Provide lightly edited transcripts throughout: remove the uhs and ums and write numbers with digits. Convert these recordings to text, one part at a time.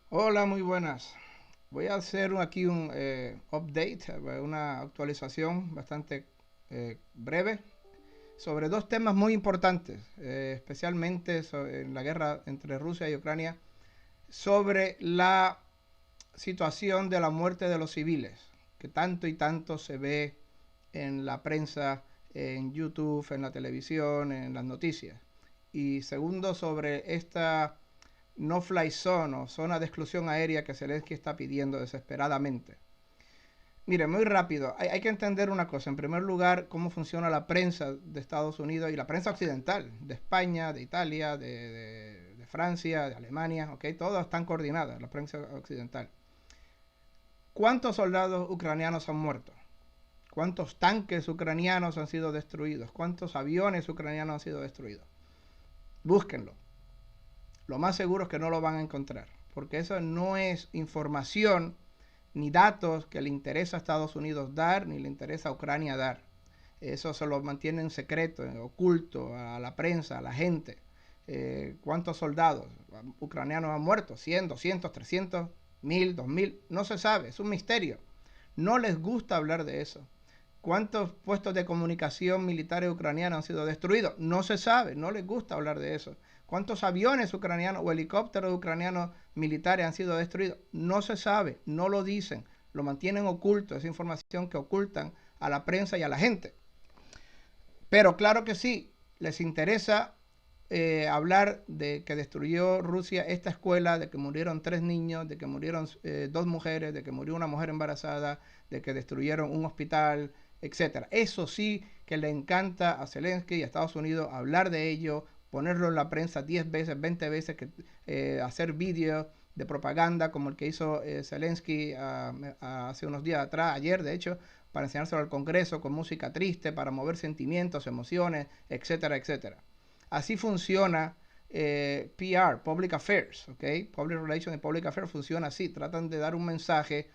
Hola, muy buenas. Voy a hacer aquí un update, una actualización bastante breve sobre dos temas muy importantes, especialmente en la guerra entre Rusia y Ucrania, sobre la situación de la muerte de los civiles, que tanto y tanto se ve en la prensa, en YouTube, en la televisión, en las noticias. Y segundo, sobre esta no-fly zone o zona de exclusión aérea que Zelensky está pidiendo desesperadamente. Mire, muy rápido, hay que entender una cosa. En primer lugar, cómo funciona la prensa de Estados Unidos y la prensa occidental, de España, de Italia, de Francia, de Alemania, ¿ok? Todas están coordinadas, la prensa occidental. ¿Cuántos soldados ucranianos han muerto? ¿Cuántos tanques ucranianos han sido destruidos? ¿Cuántos aviones ucranianos han sido destruidos? Búsquenlo. Lo más seguro es que no lo van a encontrar, porque eso no es información ni datos que le interesa a Estados Unidos dar, ni le interesa a Ucrania dar. Eso se lo mantiene en secreto, en oculto, a la prensa, a la gente. ¿Cuántos soldados ucranianos han muerto? ¿100, 200, 300, 1000, 2000? No se sabe, es un misterio. No les gusta hablar de eso. ¿Cuántos puestos de comunicación militares ucranianos han sido destruidos? No se sabe, no les gusta hablar de eso. ¿Cuántos aviones ucranianos o helicópteros ucranianos militares han sido destruidos? No se sabe, no lo dicen, lo mantienen oculto, esa información que ocultan a la prensa y a la gente. Pero claro que sí, les interesa hablar de que destruyó Rusia esta escuela, de que murieron 3 niños, de que murieron 2 mujeres, de que murió una mujer embarazada, de que destruyeron un hospital, etcétera. Eso sí que le encanta a Zelensky y a Estados Unidos hablar de ello, ponerlo en la prensa 10 veces, 20 veces, hacer vídeos de propaganda como el que hizo Zelensky hace unos días atrás, ayer de hecho, para enseñárselo al Congreso con música triste, para mover sentimientos, emociones, etcétera, etcétera. Así funciona PR, Public Affairs, ¿ok? Public Relations y Public Affairs funciona así. Tratan de dar un mensaje,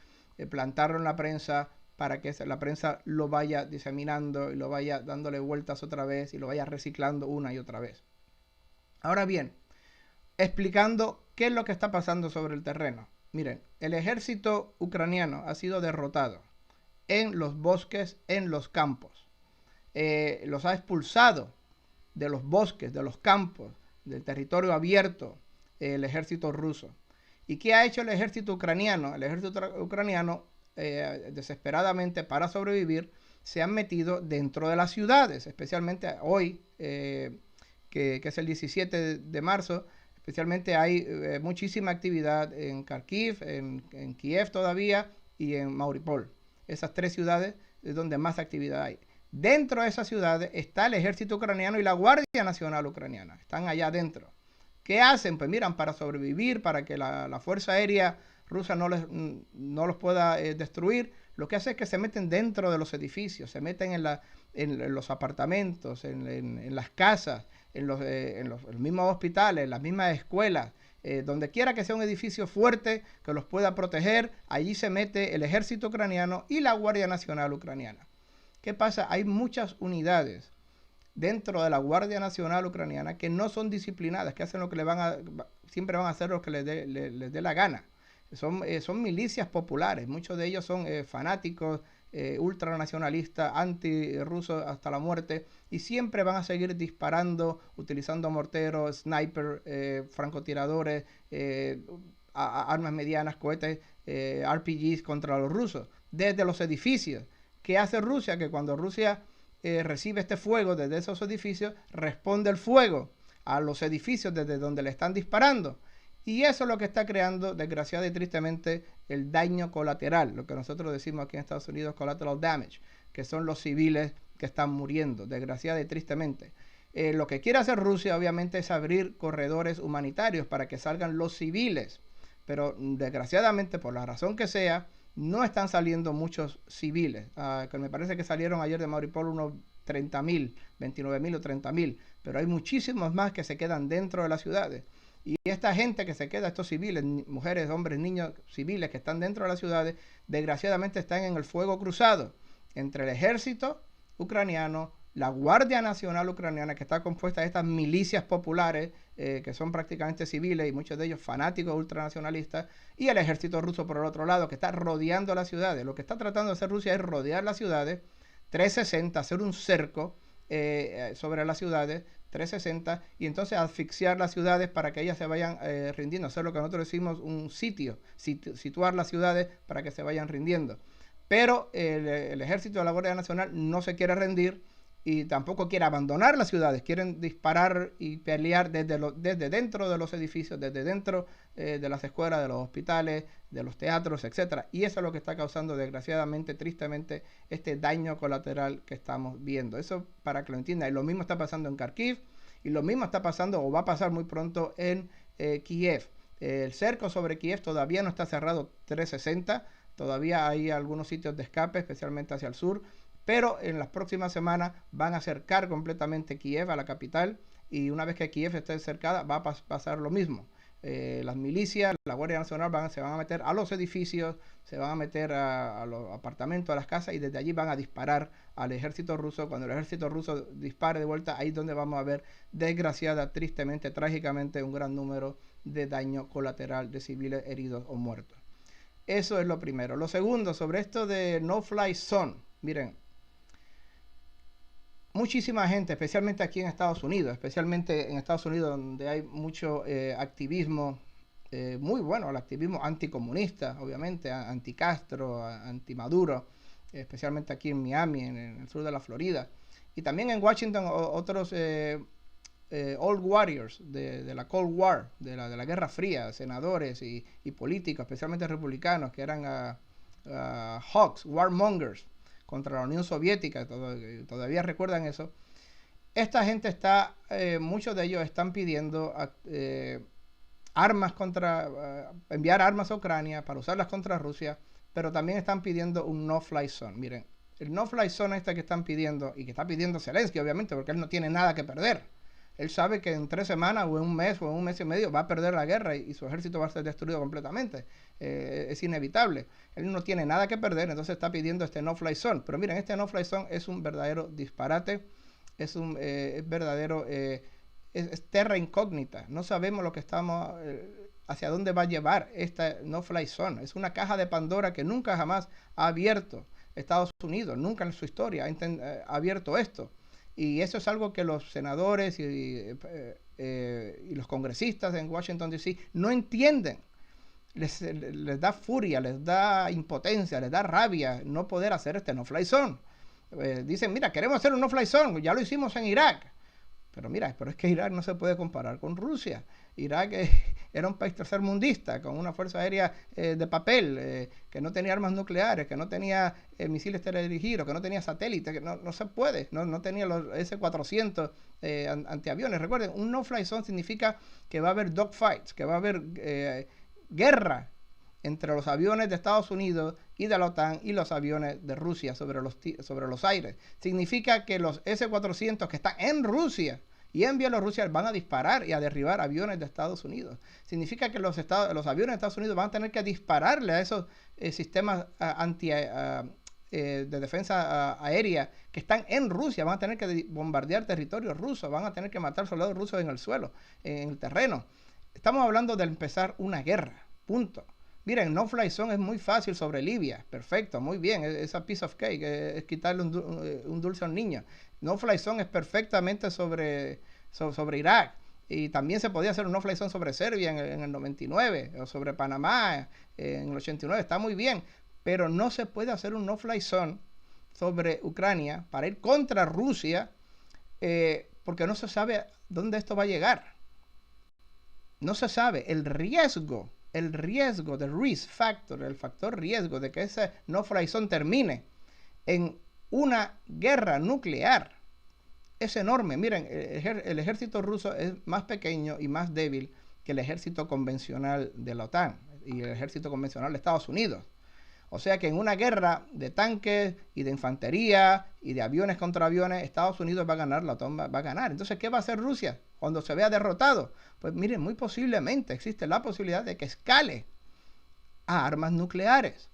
plantarlo en la prensa para que la prensa lo vaya diseminando y lo vaya dándole vueltas otra vez y lo vaya reciclando una y otra vez. Ahora bien, explicando qué es lo que está pasando sobre el terreno. Miren, el ejército ucraniano ha sido derrotado en los bosques, en los campos. Los ha expulsado de los bosques, de los campos, del territorio abierto, el ejército ruso. ¿Y qué ha hecho el ejército ucraniano? El ejército ucraniano, desesperadamente para sobrevivir, se han metido dentro de las ciudades, especialmente hoy, que es el 17 de marzo, especialmente hay muchísima actividad en Kharkiv, en Kiev todavía y en Mariupol. Esas 3 ciudades es donde más actividad hay. Dentro de esas ciudades está el ejército ucraniano y la Guardia Nacional Ucraniana. Están allá adentro. ¿Qué hacen? Pues miran, para sobrevivir, para que la Fuerza Aérea rusa no los pueda destruir, lo que hace es que se meten dentro de los edificios, se meten en los apartamentos, en las casas, en los mismos hospitales, en las mismas escuelas, donde quiera que sea un edificio fuerte que los pueda proteger, allí se mete el ejército ucraniano y la Guardia Nacional Ucraniana. ¿Qué pasa? Hay muchas unidades dentro de la Guardia Nacional Ucraniana que no son disciplinadas, que hacen lo que siempre van a hacer lo que les dé la gana. Son milicias populares, muchos de ellos son fanáticos, ultranacionalistas, antirrusos hasta la muerte, y siempre van a seguir disparando, utilizando morteros, snipers, francotiradores, armas medianas, cohetes, RPGs contra los rusos, desde los edificios. ¿Qué hace Rusia? Que cuando Rusia recibe este fuego desde esos edificios, responde el fuego a los edificios desde donde le están disparando. Y eso es lo que está creando, desgraciada y tristemente, el daño colateral, lo que nosotros decimos aquí en Estados Unidos, collateral damage, que son los civiles que están muriendo, desgraciada y tristemente. Lo que quiere hacer Rusia, obviamente, es abrir corredores humanitarios para que salgan los civiles, pero desgraciadamente, por la razón que sea, no están saliendo muchos civiles, que me parece que salieron ayer de Mariupol unos 30.000, 29.000 o 30.000, pero hay muchísimos más que se quedan dentro de las ciudades. Y esta gente que se queda, estos civiles, mujeres, hombres, niños civiles que están dentro de las ciudades, desgraciadamente están en el fuego cruzado entre el ejército ucraniano la Guardia Nacional Ucraniana, que está compuesta de estas milicias populares, que son prácticamente civiles y muchos de ellos fanáticos ultranacionalistas, y el ejército ruso por el otro lado, que está rodeando las ciudades. Lo que está tratando de hacer Rusia es rodear las ciudades, 360, hacer un cerco sobre las ciudades, 360, y entonces asfixiar las ciudades para que ellas se vayan rindiendo, hacer lo que nosotros decimos un sitio, situar las ciudades para que se vayan rindiendo. Pero el ejército de la Guardia Nacional no se quiere rendir y tampoco quiere abandonar las ciudades, quieren disparar y pelear desde dentro de los edificios, desde dentro de las escuelas, de los hospitales, de los teatros, etcétera. Y eso es lo que está causando, desgraciadamente, tristemente, este daño colateral que estamos viendo. Eso para que lo entiendan. Y lo mismo está pasando en Kharkiv, y lo mismo está pasando o va a pasar muy pronto en Kiev. El cerco sobre Kiev todavía no está cerrado 360, todavía hay algunos sitios de escape, especialmente hacia el sur, pero en las próximas semanas van a cercar completamente Kiev, a la capital, y una vez que Kiev esté cercada va a pasar lo mismo. Las milicias, la Guardia Nacional se van a meter a los edificios, se van a meter a los apartamentos, a las casas, y desde allí van a disparar al ejército ruso. Cuando el ejército ruso dispare de vuelta, ahí es donde vamos a ver, desgraciada, tristemente, trágicamente, un gran número de daño colateral de civiles heridos o muertos. Eso es lo primero. Lo segundo, sobre esto de no-fly zone. Miren, muchísima gente, especialmente aquí en Estados Unidos, donde hay mucho activismo, muy bueno, el activismo anticomunista, obviamente, anti-Castro, anti-Maduro, especialmente aquí en Miami, en el sur de la Florida, y también en Washington, otros old warriors de la Cold War, de la Guerra Fría, senadores y políticos, especialmente republicanos, que eran hawks, warmongers, contra la Unión Soviética, todavía recuerdan eso. Esta gente está, muchos de ellos están pidiendo enviar armas a Ucrania para usarlas contra Rusia, pero también están pidiendo un no-fly zone. Miren, el no-fly zone que están pidiendo, y que está pidiendo Zelensky, obviamente, porque él no tiene nada que perder. Él sabe que en 3 semanas o en un mes o en un mes y medio va a perder la guerra y su ejército va a ser destruido completamente. Es inevitable. Él no tiene nada que perder, entonces está pidiendo este no-fly zone. Pero miren, este no-fly zone es un verdadero disparate, es verdadero, es terra incógnita. No sabemos lo que hacia dónde va a llevar esta no-fly zone. Es una caja de Pandora que nunca jamás ha abierto Estados Unidos, nunca en su historia ha abierto esto. Y eso es algo que los senadores y los congresistas en Washington, D.C. no entienden. Les da furia, les da impotencia, les da rabia no poder hacer este no-fly zone. Dicen, mira, queremos hacer un no-fly zone, ya lo hicimos en Irak. Pero mira, pero es que Irak no se puede comparar con Rusia. Irak era un país tercermundista, con una fuerza aérea de papel, que no tenía armas nucleares, que no tenía misiles teledirigidos, que no tenía satélites, que no se puede, no tenía los S-400 antiaviones. Recuerden, un no-fly zone significa que va a haber dogfights, que va a haber guerra entre los aviones de Estados Unidos y de la OTAN y los aviones de Rusia sobre los aires. Significa que los S-400 que están en Rusia y en Bielorrusia van a disparar y a derribar aviones de Estados Unidos. Significa que los aviones de Estados Unidos van a tener que dispararle a esos sistemas de defensa aérea que están en Rusia. Van a tener que bombardear territorio ruso, van a tener que matar soldados rusos en el suelo, en el terreno. Estamos hablando de empezar una guerra, punto. Miren, no-fly zone es muy fácil sobre Libia. Perfecto, muy bien. Esa piece of cake es quitarle un dulce a un niño. No-fly zone es perfectamente sobre Irak. Y también se podía hacer un no-fly zone sobre Serbia en el 99, o sobre Panamá en el 89. Está muy bien. Pero no se puede hacer un no-fly zone sobre Ucrania para ir contra Rusia, porque no se sabe dónde esto va a llegar. No se sabe. El riesgo, the risk factor, el factor riesgo de que ese no-fly zone termine en una guerra nuclear es enorme. Miren, el ejército ruso es más pequeño y más débil que el ejército convencional de la OTAN y el ejército convencional de Estados Unidos. O sea que en una guerra de tanques y de infantería y de aviones contra aviones, Estados Unidos va a ganar, la OTAN va a ganar. Entonces, ¿qué va a hacer Rusia cuando se vea derrotado? Pues miren, muy posiblemente existe la posibilidad de que escale a armas nucleares.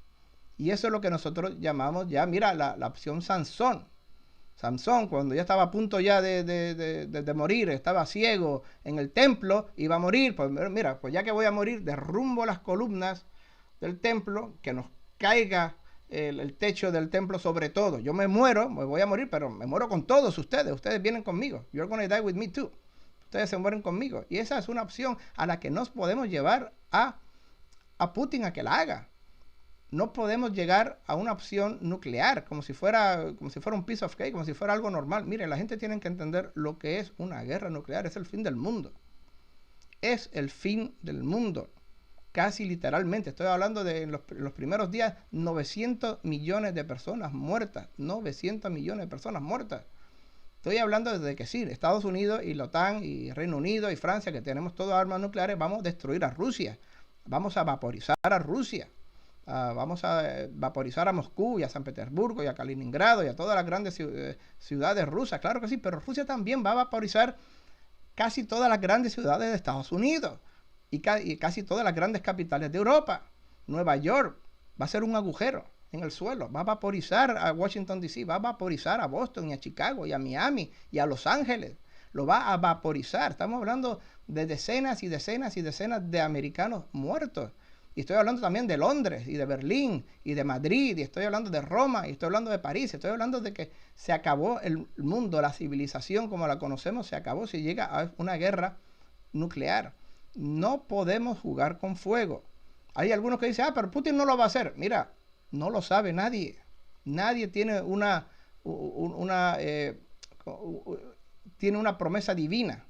Y eso es lo que nosotros llamamos ya, mira, la opción Sansón. Samson, cuando ya estaba a punto ya de morir, estaba ciego en el templo, iba a morir, pues mira, pues ya que voy a morir, derrumbo las columnas del templo, que nos caiga el techo del templo sobre todo. Yo me muero, me voy a morir, pero me muero con todos ustedes vienen conmigo. You're gonna die with me too. Ustedes se mueren conmigo. Y esa es una opción a la que nos podemos llevar a Putin a que la haga. No podemos llegar a una opción nuclear como si fuera un piece of cake, como si fuera algo normal. Mire, la gente tiene que entender lo que es una guerra nuclear. Es el fin del mundo. Es el fin del mundo. Casi literalmente. Estoy hablando de en los primeros días 900 millones de personas muertas. 900 millones de personas muertas. Estoy hablando de que sí, Estados Unidos y la OTAN y Reino Unido y Francia, que tenemos todas armas nucleares, vamos a destruir a Rusia. Vamos a vaporizar a Rusia. Vamos a vaporizar a Moscú y a San Petersburgo y a Kaliningrado y a todas las grandes ciudades rusas. Claro que sí, pero Rusia también va a vaporizar casi todas las grandes ciudades de Estados Unidos y casi todas las grandes capitales de Europa. Nueva York va a ser un agujero en el suelo. Va a vaporizar a Washington DC, va a vaporizar a Boston y a Chicago y a Miami y a Los Ángeles. Lo va a vaporizar. Estamos hablando de decenas y decenas y decenas de americanos muertos. Y estoy hablando también de Londres y de Berlín y de Madrid, y estoy hablando de Roma, y estoy hablando de París, estoy hablando de que se acabó el mundo, la civilización como la conocemos se acabó si llega a una guerra nuclear. No podemos jugar con fuego. Hay algunos que dicen, pero Putin no lo va a hacer. Mira, no lo sabe nadie. Nadie tiene tiene una promesa divina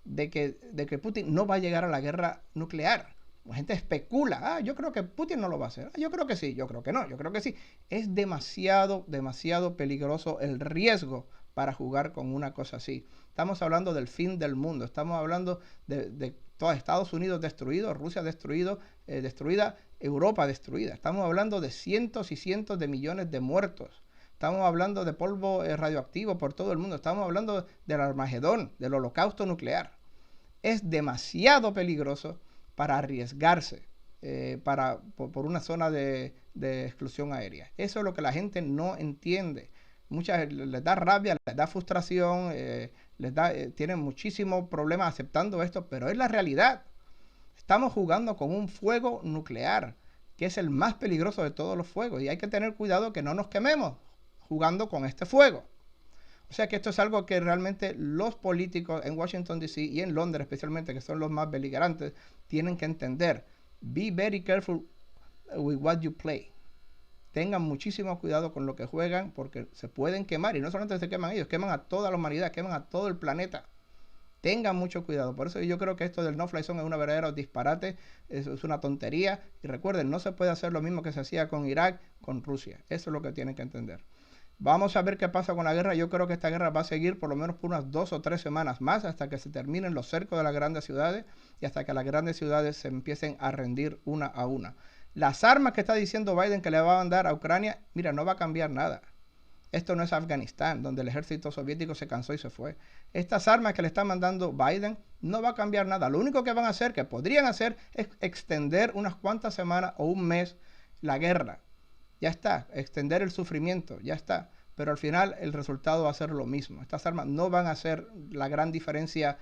de que Putin no va a llegar a la guerra nuclear. La gente especula, yo creo que Putin no lo va a hacer, yo creo que sí, yo creo que no, yo creo que sí. Es demasiado peligroso el riesgo para jugar con una cosa así. Estamos hablando del fin del mundo, estamos hablando de todo Estados Unidos destruido, Rusia destruida, Europa destruida. Estamos hablando de cientos y cientos de millones de muertos. Estamos hablando de polvo radioactivo por todo el mundo. Estamos hablando del Armagedón, del holocausto nuclear. Es demasiado peligroso para arriesgarse por una zona de exclusión aérea. Eso es lo que la gente no entiende. Muchas les da rabia, les da frustración, tienen muchísimos problemas aceptando esto, pero es la realidad. Estamos jugando con un fuego nuclear, que es el más peligroso de todos los fuegos, y hay que tener cuidado que no nos quememos jugando con este fuego. O sea que esto es algo que realmente los políticos en Washington DC y en Londres especialmente, que son los más beligerantes, tienen que entender. Be very careful with what you play. Tengan muchísimo cuidado con lo que juegan porque se pueden quemar. Y no solamente se queman ellos, queman a toda la humanidad, queman a todo el planeta. Tengan mucho cuidado. Por eso yo creo que esto del no-fly zone es una verdadera disparate, es una tontería. Y recuerden, no se puede hacer lo mismo que se hacía con Irak, con Rusia. Eso es lo que tienen que entender. Vamos a ver qué pasa con la guerra. Yo creo que esta guerra va a seguir por lo menos por unas 2 o 3 semanas más hasta que se terminen los cercos de las grandes ciudades y hasta que las grandes ciudades se empiecen a rendir una a una. Las armas que está diciendo Biden que le va a mandar a Ucrania, mira, no va a cambiar nada. Esto no es Afganistán, donde el ejército soviético se cansó y se fue. Estas armas que le está mandando Biden no va a cambiar nada. Lo único que van a hacer, que podrían hacer, es extender unas cuantas semanas o un mes la guerra. Ya está, extender el sufrimiento, ya está. Pero al final el resultado va a ser lo mismo. Estas armas no van a hacer la gran diferencia,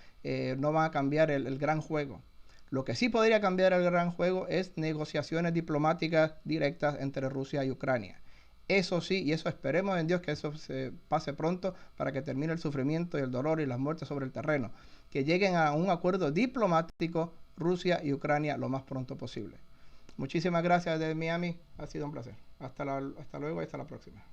no van a cambiar el gran juego. Lo que sí podría cambiar el gran juego es negociaciones diplomáticas directas entre Rusia y Ucrania. Eso sí, y eso esperemos en Dios que eso se pase pronto para que termine el sufrimiento y el dolor y las muertes sobre el terreno. Que lleguen a un acuerdo diplomático Rusia y Ucrania lo más pronto posible. Muchísimas gracias desde Miami, ha sido un placer. Hasta luego y hasta la próxima.